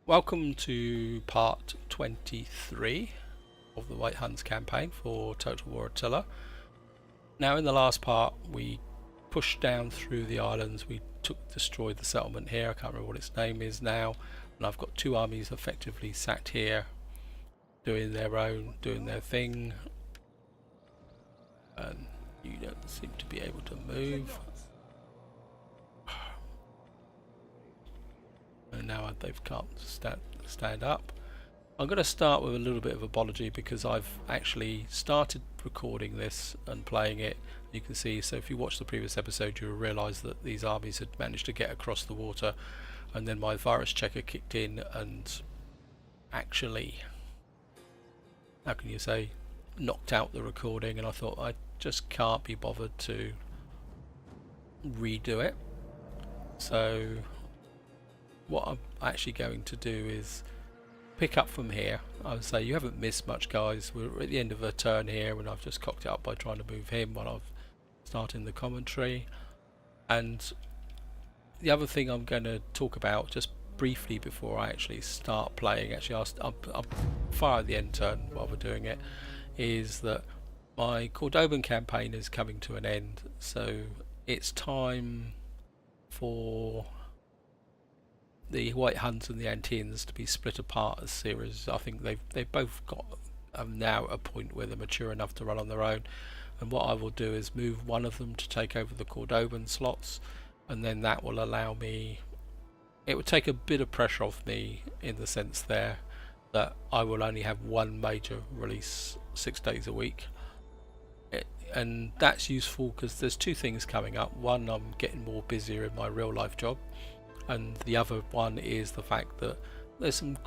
Welcome to part 23 of the White Huns campaign for Total War Attila. Now in the last part we pushed down through the islands, we destroyed the settlement here, I can't remember what its name is now, and I've got two armies effectively sat here doing their thing, and you don't seem to be able to move. And now they can't stand up. I'm going to start with a little bit of apology because I've actually started recording this and playing it. You can see, so if you watch the previous episode you'll realise that these armies had managed to get across the water, and then my virus checker kicked in and actually, how can you say, knocked out the recording, and I thought I just can't be bothered to redo it. So what I'm actually going to do is pick up from here. I would say you haven't missed much, guys. We're at the end of a turn here and I've just cocked it up by trying to move him while I'm starting the commentary. And the other thing I'm going to talk about just briefly before I actually start playing, actually I'll fire at the end turn while we're doing it, is that my Cordoban campaign is coming to an end, so it's time for the White Huns and the Antians to be split apart as series. I think they've both got now at a point where they're mature enough to run on their own, and what I will do is move one of them to take over the Cordoban slots, and then that will allow me, it would take a bit of pressure off me in the sense there that I will only have one major release 6 days a week. And that's useful because there's two things coming up. One, I'm getting more busier in my real life job, and the other one is the fact that there's some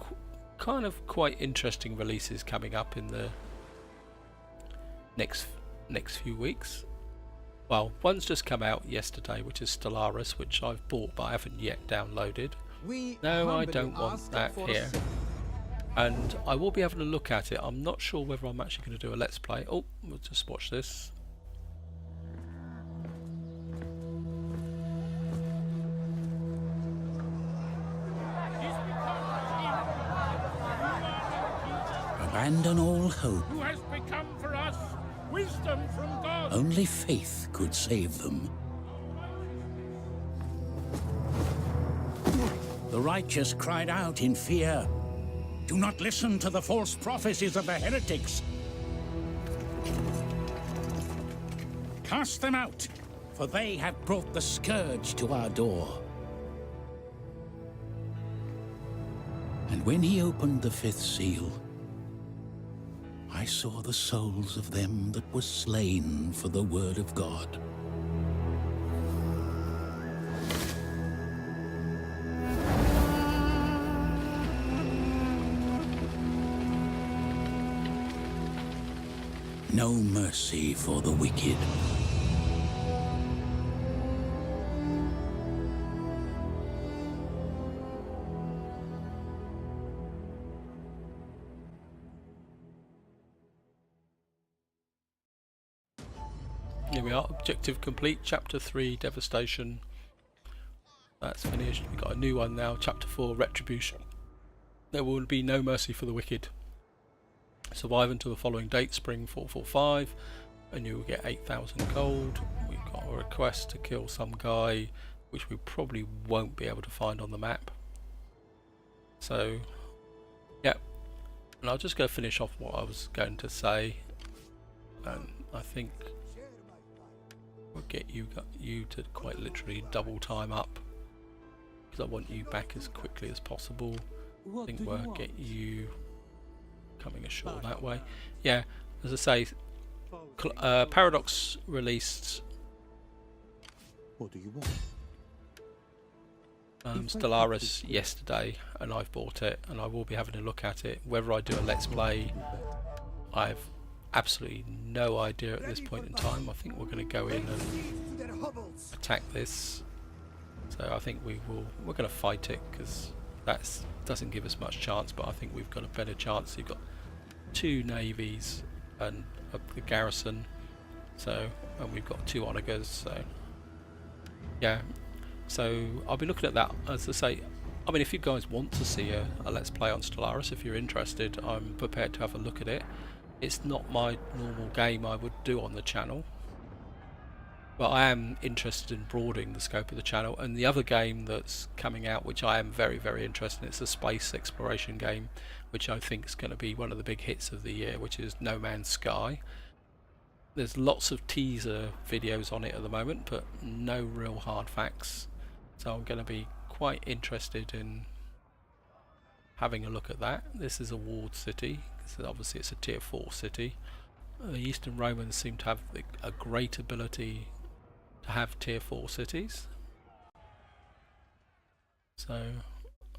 kind of quite interesting releases coming up in the next few weeks. Well, one's just come out yesterday, which is Stellaris, which I've bought but I haven't yet downloaded. No, I don't want that here. And I will be having a look at it. I'm not sure whether I'm actually going to do a let's play. Oh, we'll just watch this. Abandon all hope. Who has become for us wisdom from God. Only faith could save them. The righteous cried out in fear. Do not listen to the false prophecies of the heretics. Cast them out, for they have brought the scourge to our door. And when he opened the 5th seal, I saw the souls of them that were slain for the word of God. No mercy for the wicked. Here we are, objective complete, chapter 3, devastation. That's finished. We've got a new one now, chapter 4, retribution. There will be no mercy for the wicked. Survive until the following date, spring 445, and you will get 8,000 gold. We've got a request to kill some guy, which we probably won't be able to find on the map. So, yeah. And I'll just go finish off what I was going to say. I think we'll get you to quite literally double time up, because I want you back as quickly as possible. I think we'll get you coming ashore that way. Yeah, as I say, Paradox released What do you want? Stellaris yesterday, and I've bought it, and I will be having a look at it. Whether I do a let's play, I've absolutely no idea at this point in time. I think we're going to go in and attack this. So I think we're going to fight it, because that doesn't give us much chance, but I think we've got a better chance. You've got 2 navies and the garrison, so, and we've got 2 onagers, so yeah. So I'll be looking at that. As I say, I mean, if you guys want to see a Let's Play on Stellaris, if you're interested, I'm prepared to have a look at it. It's not my normal game I would do on the channel, but I am interested in broadening the scope of the channel. And the other game that's coming out, which I am very, very interested in, it's a space exploration game, which I think is going to be one of the big hits of the year, which is No Man's Sky. There's lots of teaser videos on it at the moment, but no real hard facts. So I'm going to be quite interested in having a look at that. This is a walled city, so obviously it's a tier 4 city. The Eastern Romans seem to have a great ability to have tier 4 cities. So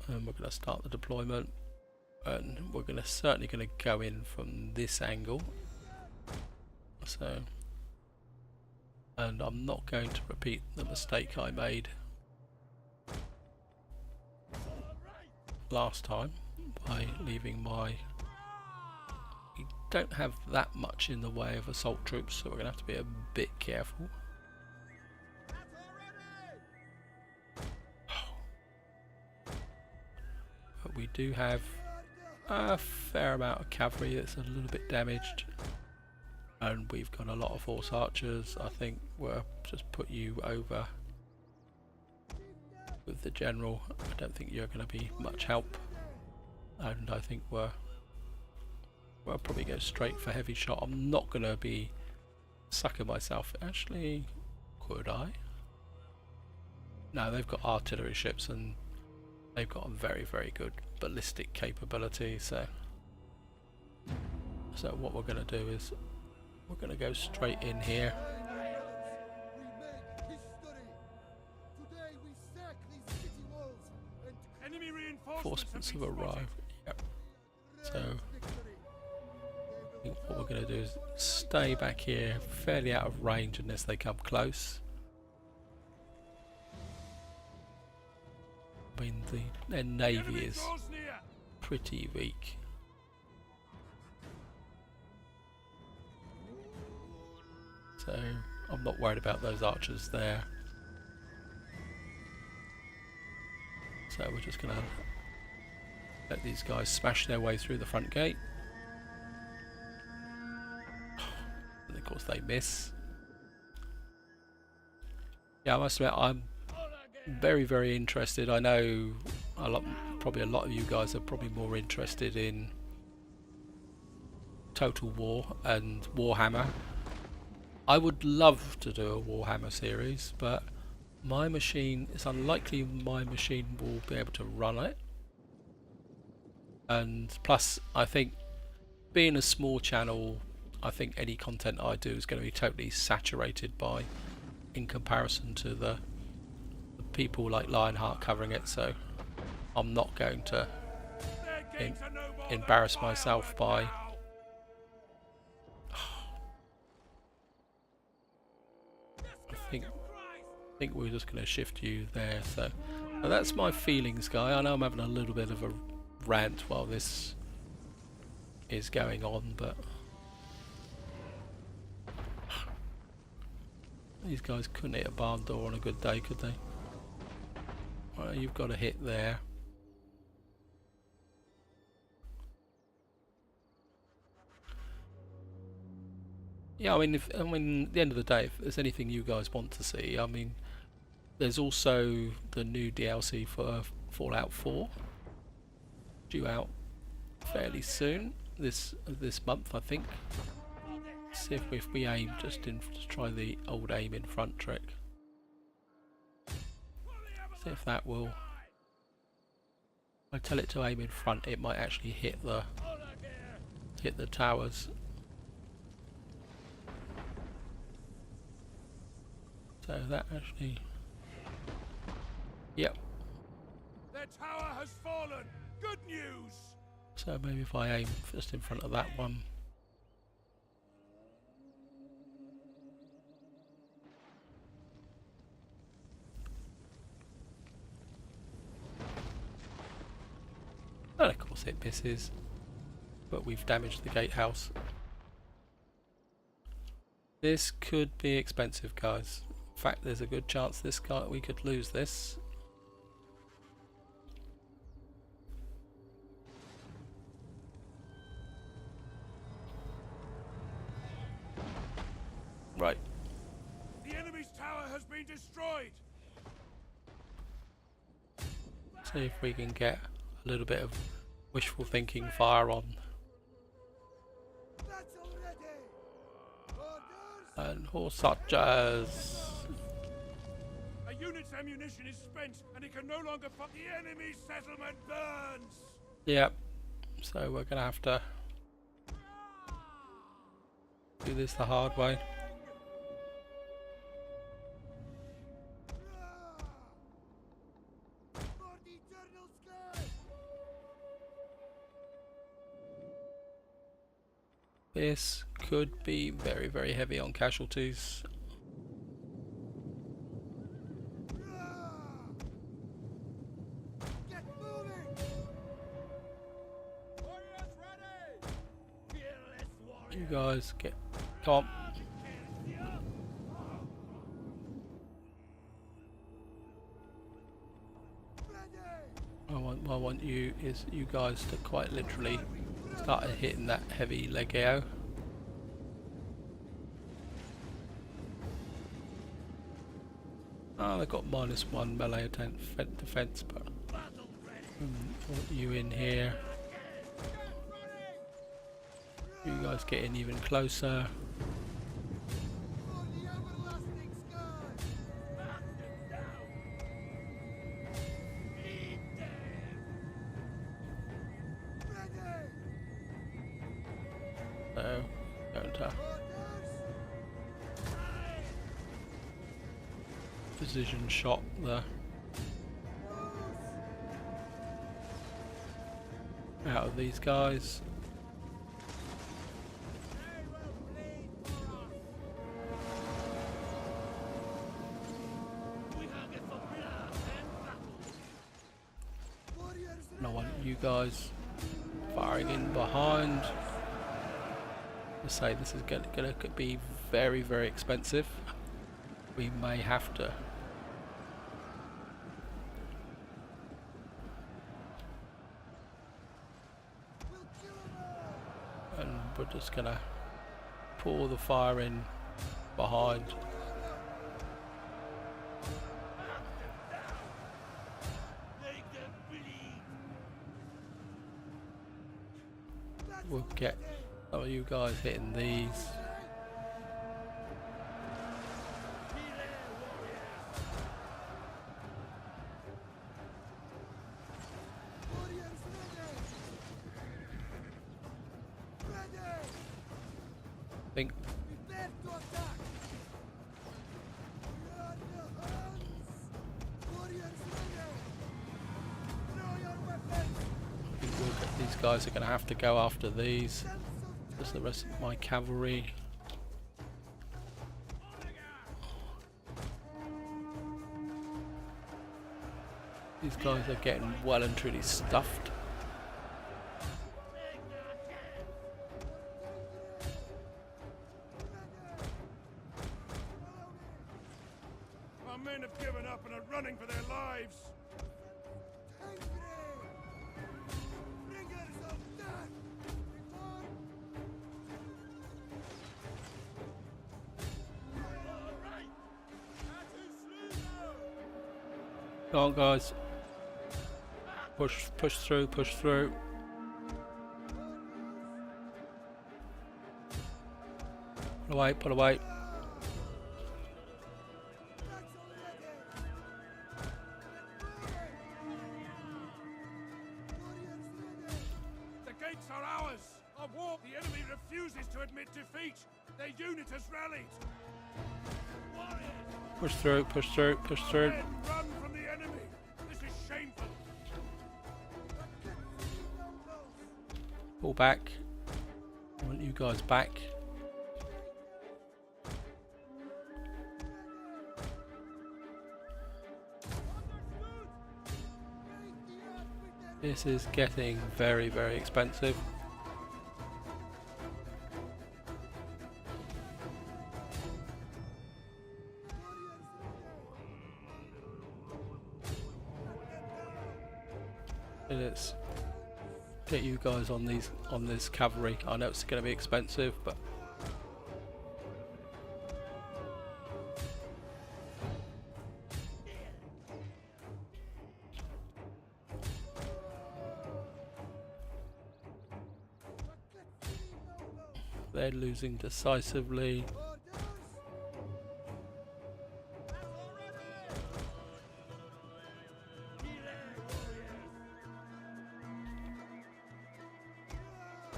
we're going to start the deployment, and we're certainly going to go in from this angle. So, and I'm not going to repeat the mistake I made last time by leaving my... We don't have that much in the way of assault troops, so we're going to have to be a bit careful. But we do have a fair amount of cavalry that's a little bit damaged. And we've got a lot of horse archers. I think we'll just put you over with the general. I don't think you're going to be much help, and I think we'll probably go straight for heavy shot. I'm not going to be sucking myself. Actually, could I? No, they've got artillery ships and they've got a very, very good ballistic capability. So what we're going to do is we're going to go straight in here. Reinforcements have arrived. Yep. So I think what we're going to do is stay back here, fairly out of range unless they come close. I mean, their navy is pretty weak. So I'm not worried about those archers there. So we're just going to let these guys smash their way through the front gate. And of course they miss. Yeah, I must admit I'm very, very interested. I know probably a lot of you guys are probably more interested in Total War and Warhammer. I would love to do a Warhammer series, but my machine, it's unlikely my machine will be able to run it. And plus, I think being a small channel, I think any content I do is going to be totally saturated by, in comparison to the people like Lionheart covering it. So I'm not going to embarrass myself by I think we're just going to shift you there. So that's my feelings, guy. I know I'm having a little bit of a rant while this is going on, but these guys couldn't hit a barn door on a good day, could they? Well, you've got a hit there. Yeah, I mean, at the end of the day, if there's anything you guys want to see, I mean, there's also the new DLC for Fallout 4 due out fairly soon, this month, I think. See if we aim just to try the old aim in front trick. See if that will. If I tell it to aim in front, it might actually hit the towers. So that actually, yep. Their tower has fallen. Good news. So maybe if I aim just in front of that one. And of course it misses, but we've damaged the gatehouse. This could be expensive, guys. In fact, there's a good chance we could lose this. been destroyed. See if we can get a little bit of wishful thinking fire on. And horse archers. A unit's ammunition is spent, and it can no longer fight. The enemy settlement burns. Yep. So we're gonna have to do this the hard way. This could be very, very heavy on casualties. You guys get top. I want you guys to quite literally start hitting that heavy legio. Oh, they've got -1 melee defense, but want you in here. You guys get in even closer. So, going to precision shot there. Out of these guys. And I want you guys firing in behind. To say this is gonna be very, very expensive. We may have to and we're just gonna pour the fire in behind. We'll get some of you guys hitting these. I think these guys are going to have to go after these. There's the rest of my cavalry. These guys are getting well and truly stuffed. Our men have given up and are running for their lives. Come on, guys. Push through, push through. Pull away, pull away. The gates are ours. Our war. The enemy refuses to admit defeat. Their unit has rallied. Push through, push through, push through. Men, run from the enemy. This is shameful. Pull back. I want you guys back. This is getting very, very expensive. Let's get you guys on this cavalry. I know it's going to be expensive, but They're losing decisively.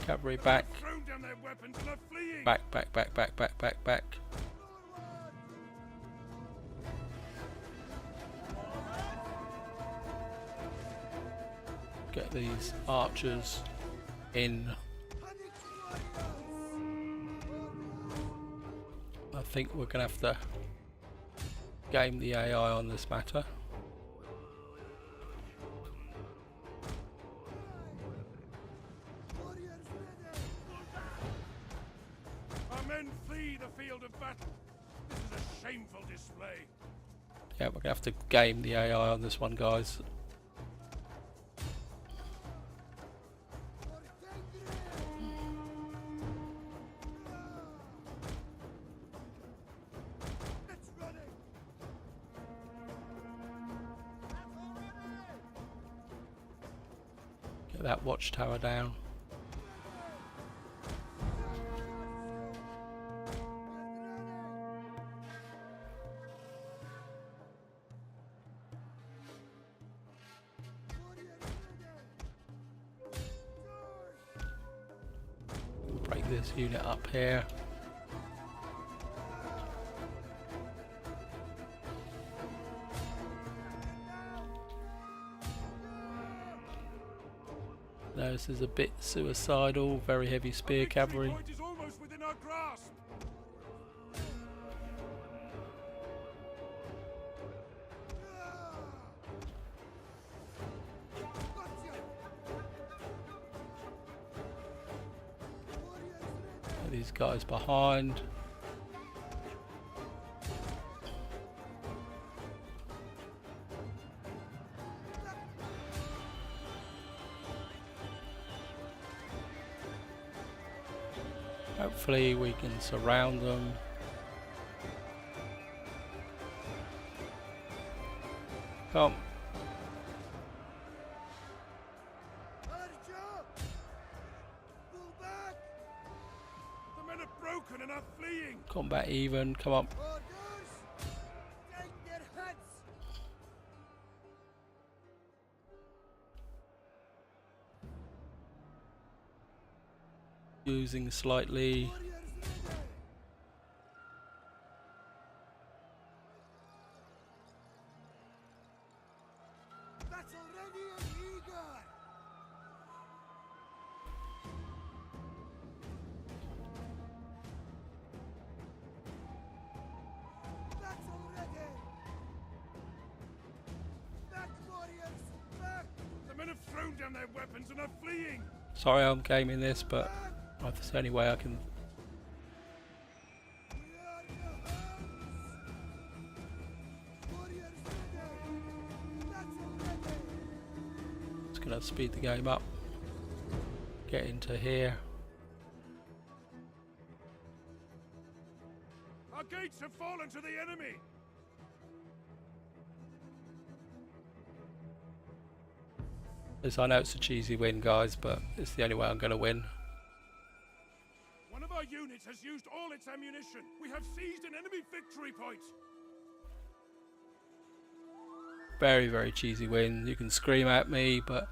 Cavalry back. Thrown down their weapons and are fleeing. Back. Get these archers in. I think we're going to have to game the AI on this matter. Our men flee the field of battle. This is a shameful display. Yeah, we're going to have to game the AI on this one, guys. Get that watchtower down. Break this unit up here. No, this is a bit suicidal. Very heavy spear cavalry. Point is almost within our grasp. Get these guys behind. Hopefully we can surround them. Come. The men are broken and are fleeing. Combat even. Come on. Using slightly. The men have thrown down their weapons and are fleeing. Sorry I'm gaming this, but that's the only way I can. Just gonna speed the game up. Get into here. Our gates have fallen to the enemy. Yes, I know it's a cheesy win, guys, but it's the only way I'm gonna win. One of our units has used all its ammunition. We have seized an enemy victory point. Very, very cheesy win. You can scream at me, but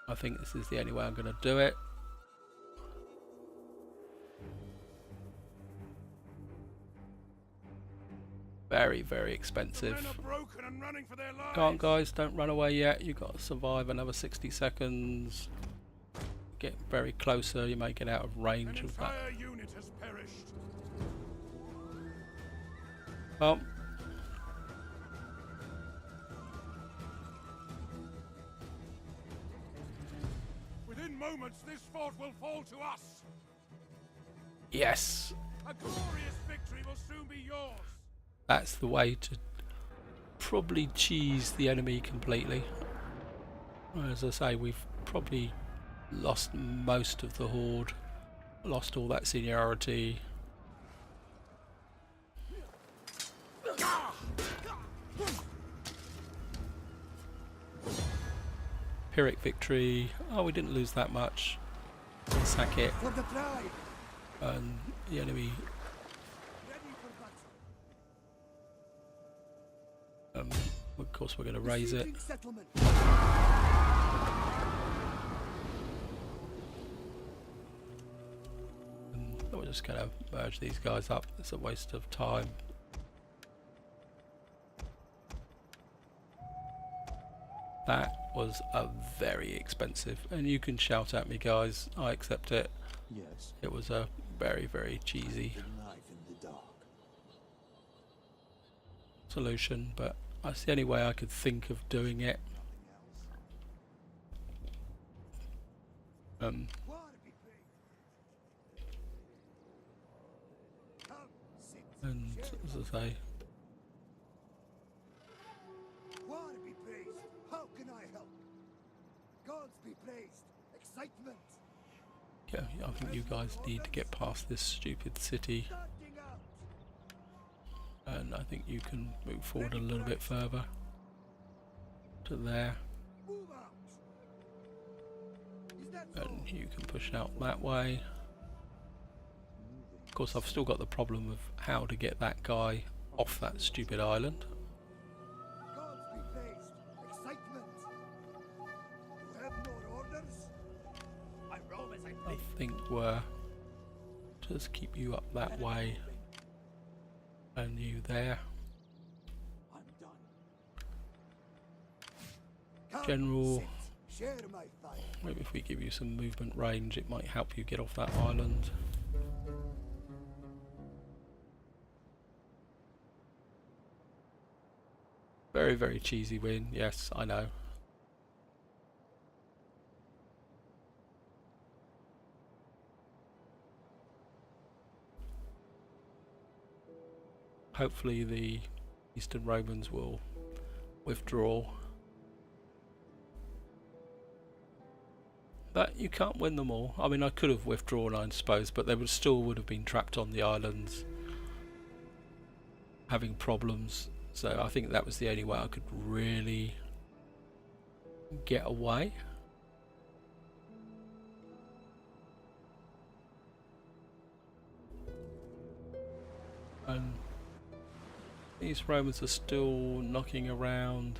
I think this is the only way I'm gonna do it. Very, very expensive. The men are broken and running for their lives. Come on, guys, don't run away yet. You've got to survive another 60 seconds. Get very closer, you may get out of range An of that. entire unit has perished. Well, Within moments, this fort will fall to us. yes, A glorious victory will soon be yours. that's the way to probably cheese the enemy completely. As I say, we've probably lost most of the horde, lost all that seniority. Pyrrhic victory. Oh, we didn't lose that much. Sack it. For the tribe! And the enemy, Ready for battle. of course we're going to raise it. Besieging settlement. And we're just going to merge these guys up. It's a waste of time. That was a very expensive, and you can shout at me guys, I accept it. Yes. It was a very, very cheesy The knife in the dark. solution, but that's the only way I could think of doing it. War be praised. Come, sit, And share as my- I say, War be praised. How can I help? Gods be praised. Excitement. yeah, I think you guys need to get past this stupid city, Starting out. and I think you can move forward a little bit further to there, Move out. Is that so? and you can push out that way. Of course, I've still got the problem of how to get that guy off that stupid island. Gods be praised. Excitement. You have more orders? I roam as I I please. think we're just keep you up that way and you there. I'm done. Come, General, sit, share my fire. maybe if we give you some movement range, it might help you get off that island. Very, very cheesy win, yes, I know. Hopefully the Eastern Romans will withdraw. But you can't win them all. I mean, I could have withdrawn, I suppose, but they would still would have been trapped on the islands, having problems. So I think that was the only way I could really get away. And these Romans are still knocking around.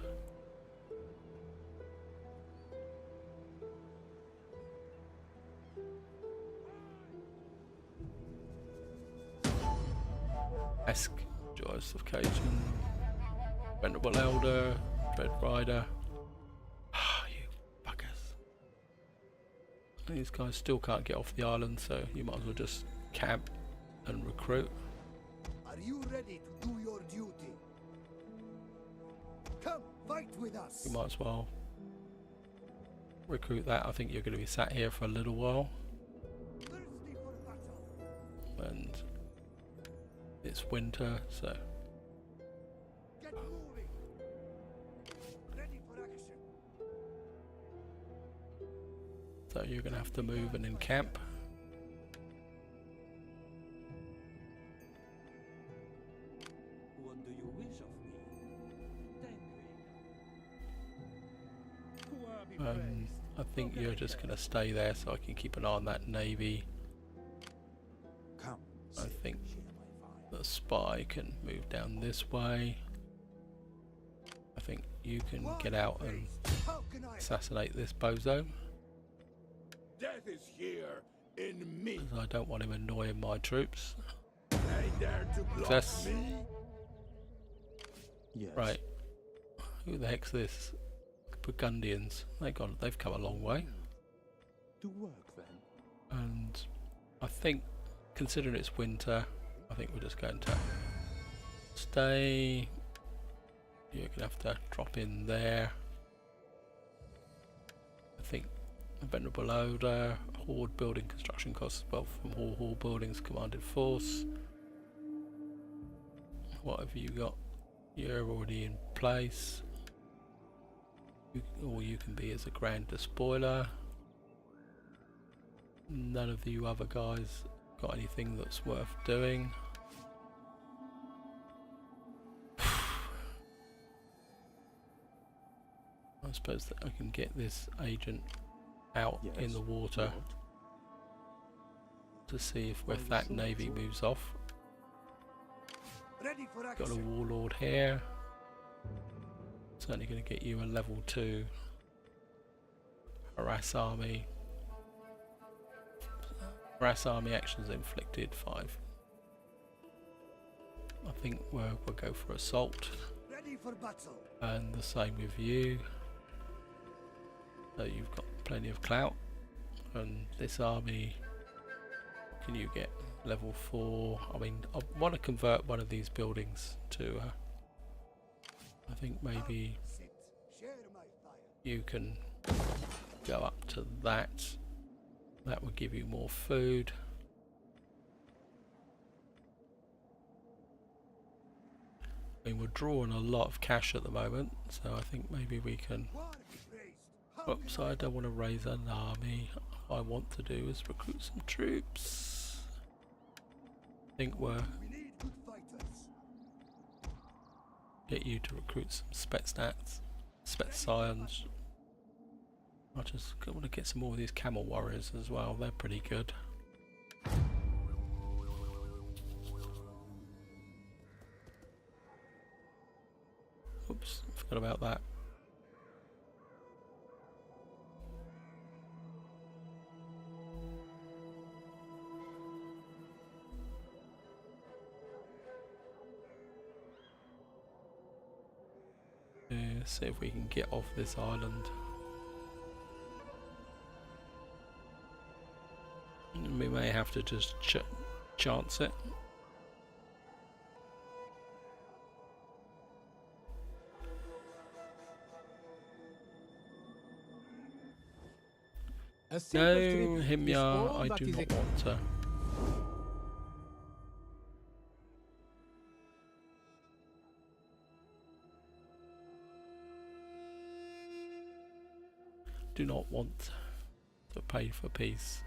Esk, Joyous of Cajun, Venerable Elder, Dread Rider. Ah, you fuckers. These guys still can't get off the island, so you might as well just camp and recruit. Are you ready to do your duty? Come, fight with us. You might as well recruit that. I think you're going to be sat here for a little while, Thirsty for battle. and it's winter, so Get moving. Ready for action. you're going to have to move and encamp. What do you wish of me? Tell me. I think you're just going to stay there so I can keep an eye on that navy. Come. I think Share my fire. the spy can move down this way. I think you can get out and How can I assassinate this bozo, Death is here in me. as I don't want him annoying my troops. They dare to block Success. me. Yes. Right, who the heck's this? Burgundians. They've come a long way, To work then. and I think, considering it's winter, I think we're just going to stay. You're gonna have to drop in there. I think Venerable Elder, Horde building construction costs, well, from all Horde buildings, commanded force. What have you got? You're already in place. All you can be is a grand despoiler. None of you other guys got anything that's worth doing. I suppose that I can get this agent out in Yes. the water What? to see if that navy moves off. Ready for Got a action. warlord here. Certainly going to get you a level 2 harass army. Harass army actions inflicted 5. I think we'll go for assault, Ready for battle. and the same with you. So you've got plenty of clout, and this army, can you get level 4? I mean, I want to convert one of these buildings to I think maybe Sit. Share my fire. you can go up to that. That will give you more food. I mean, we're drawing a lot of cash at the moment, so I think maybe we can... War be praised. Oops, I don't want to raise an army. All I want to do is recruit some troops. I think we're... We need good fighters. get you to recruit some Spetsnats, Spetscions. I just want to get some more of these camel warriors as well. They're pretty good. Oops, forgot about that. See if we can get off this island. We may have to just chance it. A simple No, tribute is Himyar, all I that do is not want to. Do not want to pay for peace.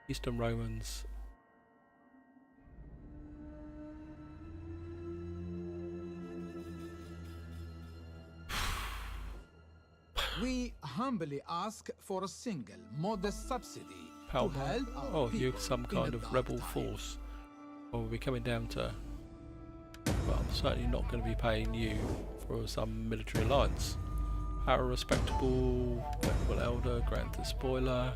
Eastern Romans. We humbly ask for a single, modest subsidy to How help our oh, people you're some in kind a of dark rebel time. force. Well, we'll be coming down to... Well, I'm certainly not going to be paying you for some military alliance. Our respectable, venerable elder, grant a spoiler.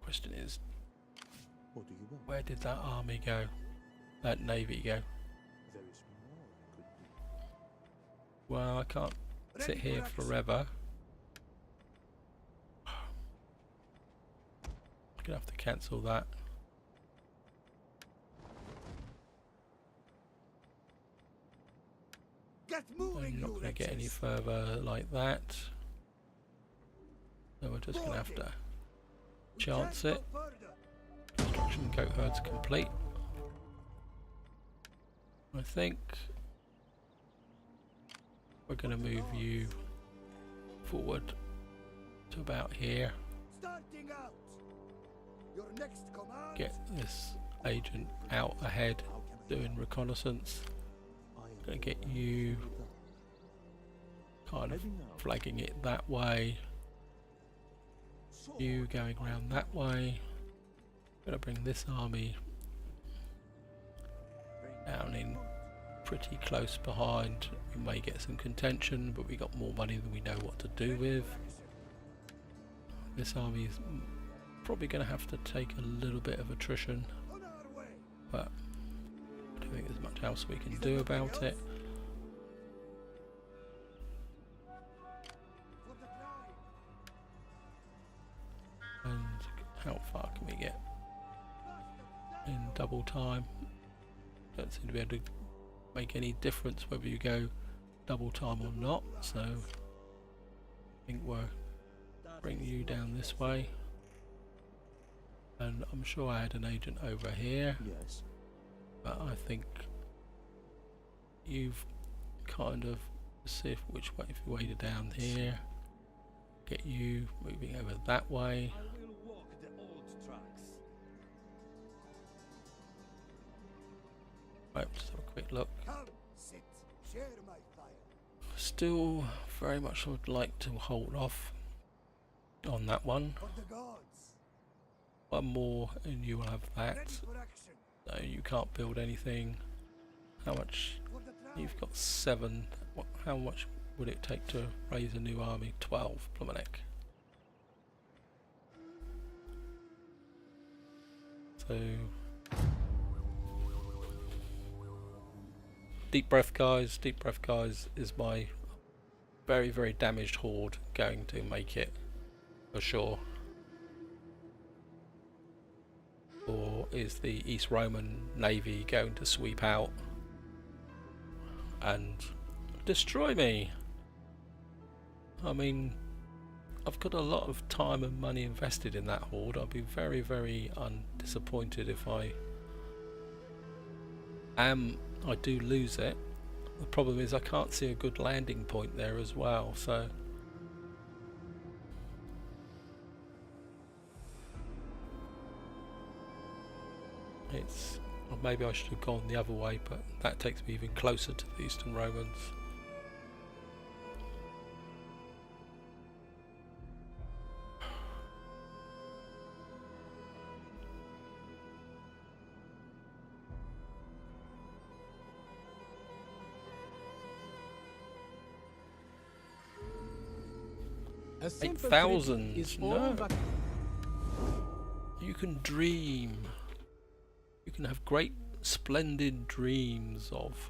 Question is, What do you want? where did that army go? That navy go? There is more, could be. Well, I can't sit Ready for here action. forever. I'm gonna have to cancel that. Get moving, I'm not you going to get any wretches. further like that. So we're just going to have to We chance can't it. go further. Construction goat herds complete. I think we're going to move you forward to about here. Starting out. Your next command. Get this agent out ahead doing reconnaissance. Going to get you kind of flagging it that way. You going around that way. Going to bring this army down in pretty close behind. We may get some contention, but we got more money than we know what to do with. This army is probably going to have to take a little bit of attrition, On our way. but I don't think there's much else we can do about it. For the climb. And how far can we get in double time? Don't seem to be able to make any difference whether you go double time or not, so I think we'll bring you down this way. And I'm sure I had an agent over here, Yes. but I think you've kind of see which way, if you way down here, get you moving over that way. I will walk the old tracks. Right, just have a quick look. Come, sit, share my fire. Still very much would like to hold off on that one. For the gods. One more and you will have Ready that. for action. So you can't build anything. How much? For the crown. You've got 7. How much would it take to raise a new army? 12. Plumanic. So deep breath, guys. Deep breath, guys, is my very, very damaged horde going to make it for sure. Or is the East Roman Navy going to sweep out and destroy me? I mean, I've got a lot of time and money invested in that horde. I'll be very, very disappointed if I do lose it. The problem is I can't see a good landing point there as well, so it's, or maybe I should have gone the other way, but that takes me even closer to the Eastern Romans. A simple 8,000, trick is no. all that You can dream. You can have great, splendid dreams of.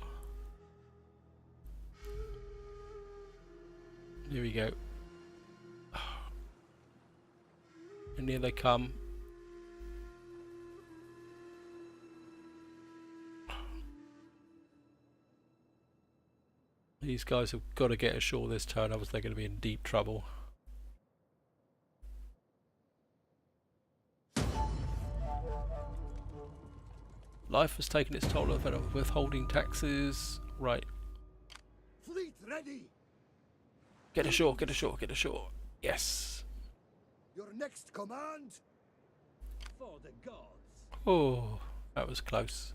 Here we go. And here they come. These guys have got to get ashore this turn, otherwise they're going to be in deep trouble. Life has taken its toll of withholding taxes. Right. Fleet ready. Get ashore, get ashore, get ashore. Yes. Your next command. For the gods. Oh, that was close.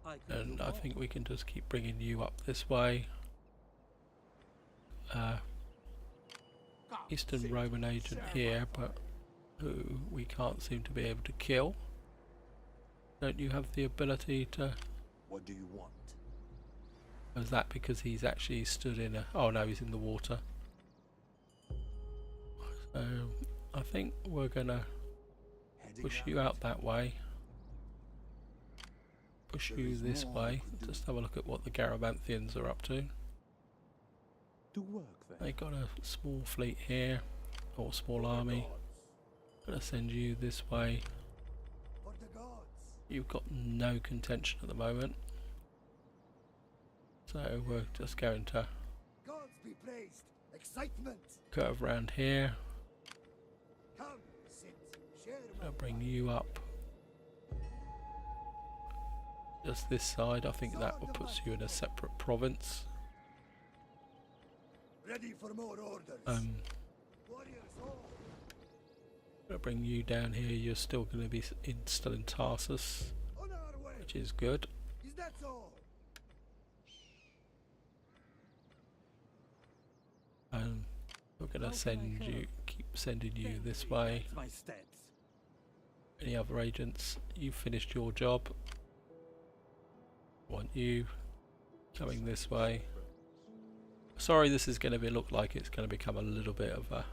I can And do I more. think we can just keep bringing you up this way. Eastern Roman agent here, but who we can't seem to be able to kill. Don't you have the ability to... What do you want? Is that because he's actually stood in a... Oh no, he's in the water. So I think we're gonna Heading push round. you out that way. Push There you is this more I way. could do. Just have a look at what the Garabanthians are up to. To work then. They got a small fleet here, or small army. Gonna send you this way. For the gods. You've got no contention at the moment, so we're just going to Gods be praised. Excitement. curve around here. Come, sit, share my I'll bring you up just this side. I think that will put you in a separate province. ready for more orders. Warriors all. I'll bring you down here. You're still going to be still in Tarsus, On our way. which is good. Is that all? And we're going to send you, keep sending you this way. My steps. Any other agents? You've finished your job. Want you coming this way. Sorry, this is going to look like it's going to become a little bit of a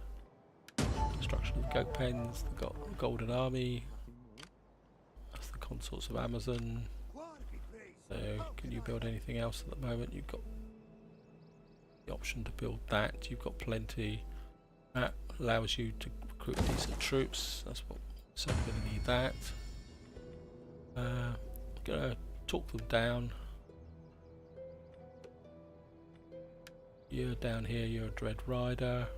destruction of goat pens. The Golden Army. That's the consorts of Amazon. War be praised. So, can you build anything else at the moment? You've got the option to build that. You've got plenty. That allows you to recruit decent troops. That's what. So we're going to need that. Going to talk them down. You're down here, you're a Dread Rider.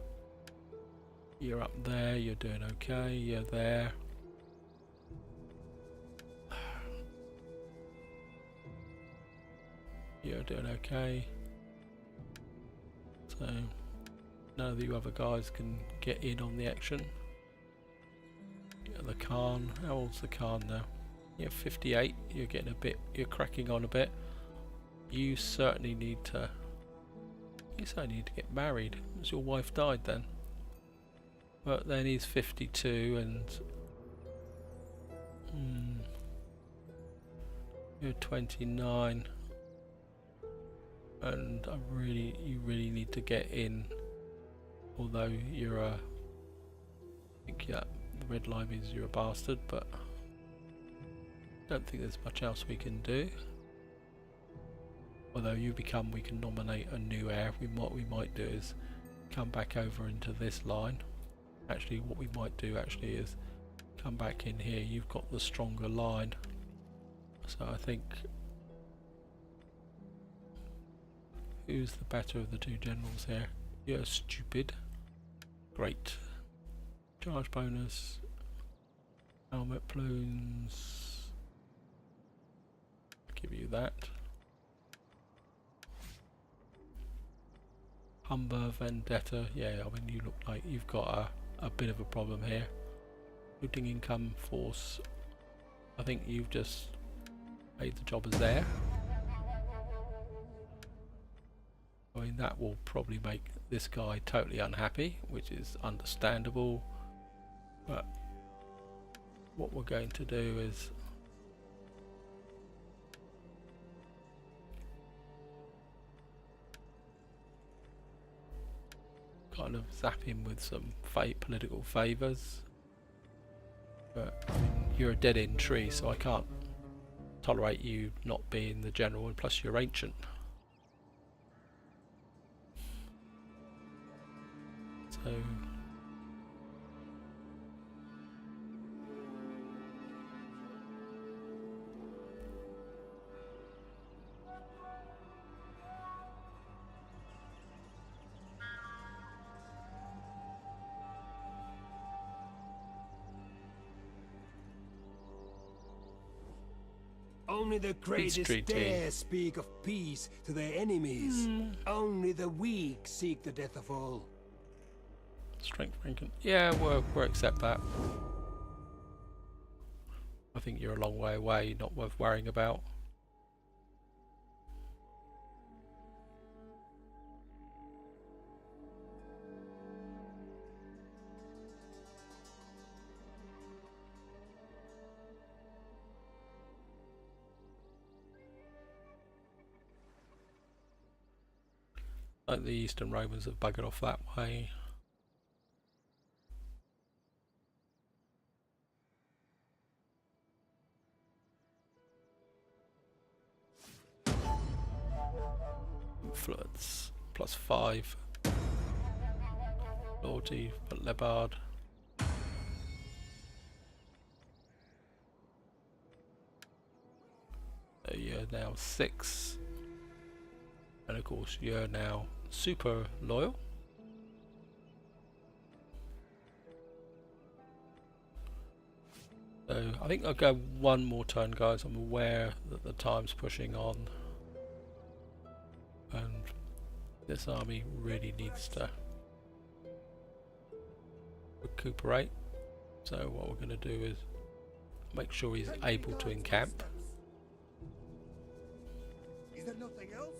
You're up there, you're doing okay. You're there. You're doing okay. So none of you other guys can get in on the action. The Khan, how old's the Khan now? You're 58, you're getting a bit, you're cracking on a bit. You certainly need to He's only need to get married. As your wife died then. But then he's 52 and you're 29, and you really need to get in. Although you're I think the red line means you're a bastard, but don't think there's much else we can do. Although you become, we can nominate a new heir. What we might do is come back over into this line. Actually, what we might do actually is come back in here. You've got the stronger line, so I think who's the better of the two generals here? You're stupid. Great. Charge bonus. Helmet plumes. Give you that. Humber Vendetta. Yeah, I mean you look like you've got a bit of a problem here. Looting income force. I think you've just made the job as there. I mean that will probably make this guy totally unhappy, which is understandable. But what we're going to do is kind of zap him with some political favours. But I mean, you're a dead-end tree, so I can't tolerate you not being the general, and plus you're ancient. So Only the greatest treaty. dare speak of peace to their enemies. Only the weak seek the death of all. strength ranking. Yeah, we'll accept that. I think you're a long way away, not worth worrying about. Like the Eastern Romans have buggered off that way. Influence +5. Loyalty but Lebard. So you're now 6. And of course you're now super loyal. So I think I'll go one more turn, guys. I'm aware that the time's pushing on and this army really needs to recuperate. So what we're going to do is make sure he's able to encamp. Is there nothing else?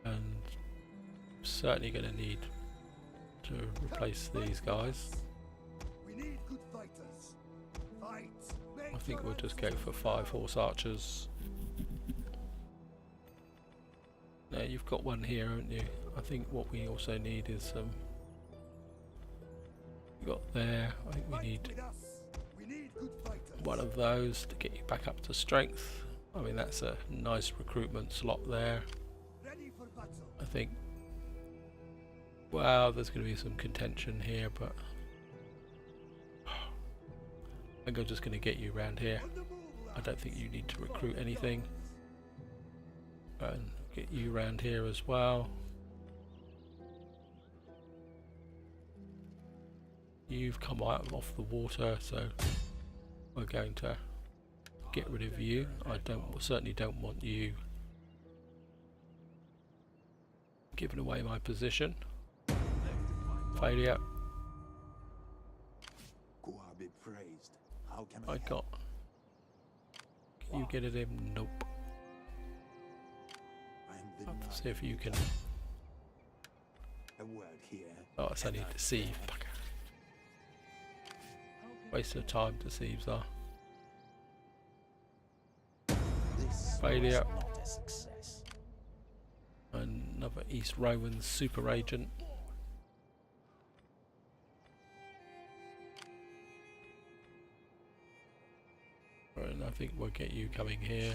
And certainly going to need to replace these guys. We need good fighters. Fight. I think we'll just go for 5 horse archers. Now you've got one here, haven't you? I think what we also need is some. You got there. I think we need good fighters. one of those to get you back up to strength. I mean that's a nice recruitment slot there. Ready for battle. I think. Well, there's going to be some contention here, but I think I'm just going to get you around here. I don't think you need to recruit anything. And get you around here as well. You've come out off the water, so we're going to get rid of you. I certainly don't want you giving away my position. Failure. God be praised. How can I I help? got. Can you get it in? Nope. I am the Let's knight. see if you can. A word here. Oh, it's only deceive. Fucker. Waste of time deceives are. This Failure. was not a success. Another East Roman super agent. And I think we'll get you coming here.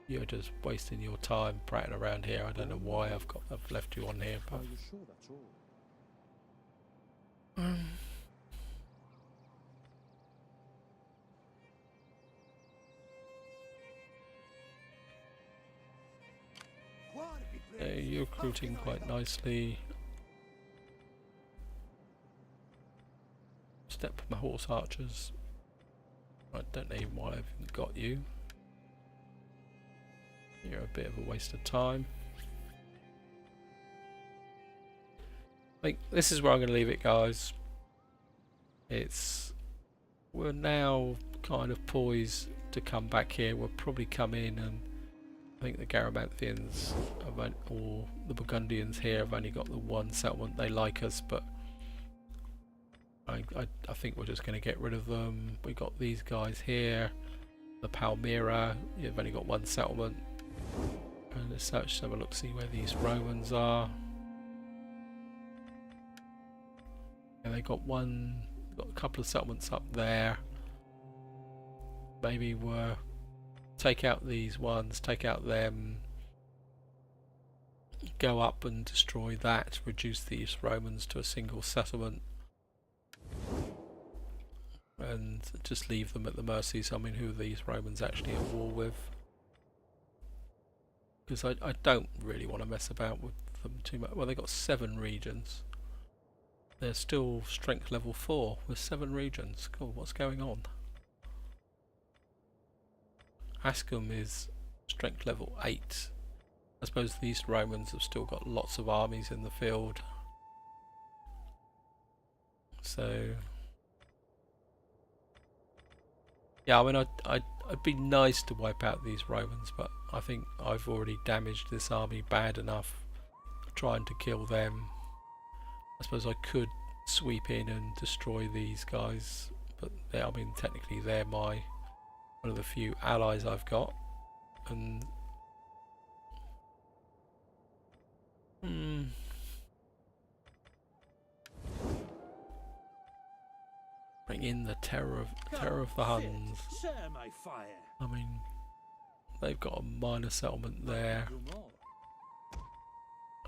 You're just wasting your time prattling around here. I don't know why I've left you on here, but Are you sure that's all? you're recruiting quite nicely. Step my horse archers. I don't know even why I haven't got you. You're a bit of a waste of time. I think this is where I'm going to leave it, guys. We're now kind of poised to come back here. We'll probably come in, and I think the Garamanthians or the Burgundians here have only got the one settlement. They like us, but I think we're just going to get rid of them. We got these guys here, the Palmyra. You've only got one settlement, and as such, have a look, see where these Romans are. And they got a couple of settlements up there. Maybe we'll take out these ones, take out them, go up and destroy that, reduce these Romans to a single settlement, and just leave them at the mercies. I mean, who are these Romans actually at war with? Because I don't really want to mess about with them too much. Well, they got 7 regions. They're still strength level 4 with 7 regions. Cool, what's going on? Ascom is strength level 8. I suppose these Romans have still got lots of armies in the field. So yeah, I mean, I'd be nice to wipe out these Romans, but I think I've already damaged this army bad enough trying to kill them. I suppose I could sweep in and destroy these guys, but I mean, technically they're one of the few allies I've got, and bring in the terror of the Huns. Share my fire. I mean, they've got a minor settlement there.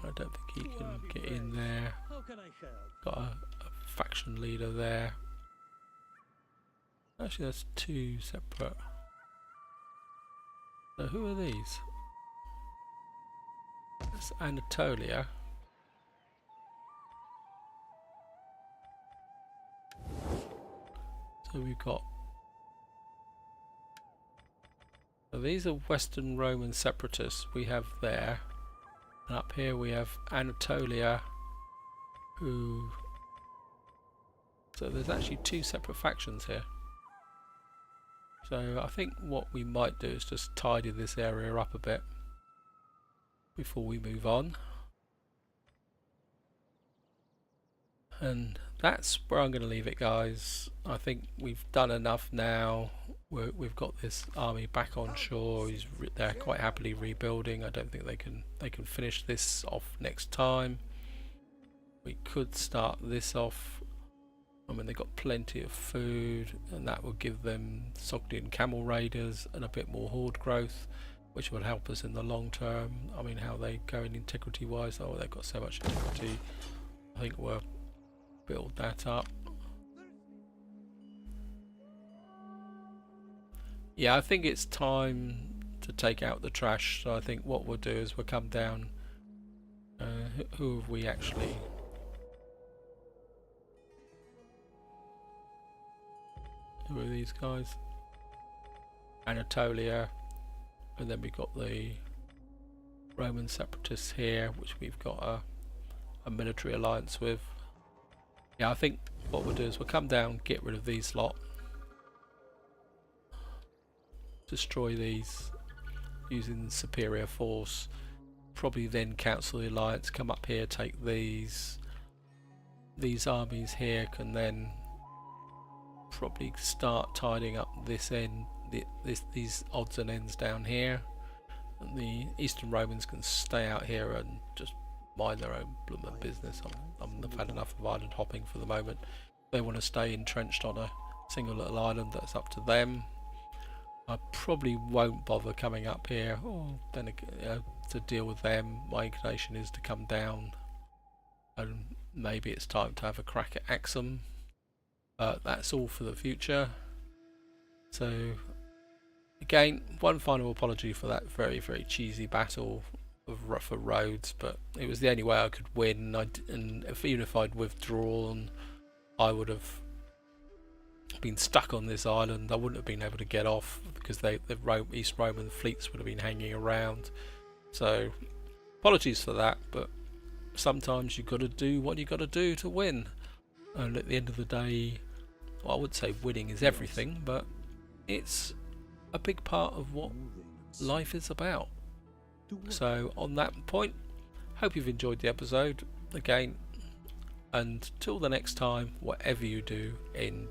I don't think he can get in there. How can I help? Got a faction leader there. Actually, that's 2 separate. So who are these? That's Anatolia. So we've got. So these are Western Roman separatists we have there. And up here we have Anatolia, who. So there's actually 2 separate factions here. So I think what we might do is just tidy this area up a bit before we move on. And that's where I'm going to leave it, guys. I think we've done enough now. We've got this army back on shore. They're quite happily rebuilding. I don't think they can finish this off next time. We could start this off. I mean, they've got plenty of food, and that will give them Sogdian camel raiders and a bit more horde growth, which will help us in the long term. I mean, how they go in integrity wise. Oh, they've got so much integrity. I think we'll build that up. Yeah, I think it's time to take out the trash. So I think what we'll do is we'll come down. Who have we actually? Who are these guys? Anatolia, and then we've got the Roman separatists here, which we've got a military alliance with. Yeah, I think what we'll do is we'll come down, get rid of these lot, destroy these using superior force, probably then cancel the alliance, come up here, take these armies here, can then probably start tidying up this end, these odds and ends down here, and the Eastern Romans can stay out here and just mind their own bloomin' business. I've had enough of island hopping for the moment. They want to stay entrenched on a single little island, that's up to them. I probably won't bother coming up here, or then again, to deal with them. My inclination is to come down, and maybe it's time to have a crack at Axum. That's all for the future. So again, one final apology for that very, very cheesy battle for Rhodes, but it was the only way I could win. And even if I'd withdrawn, I would have been stuck on this island. I wouldn't have been able to get off because the East Roman fleets would have been hanging around. So apologies for that, but sometimes you've got to do what you got to do to win. And at the end of the day, well, I would say winning is everything, but it's a big part of what life is about. So on that point, hope you've enjoyed the episode again, and till the next time, whatever you do, in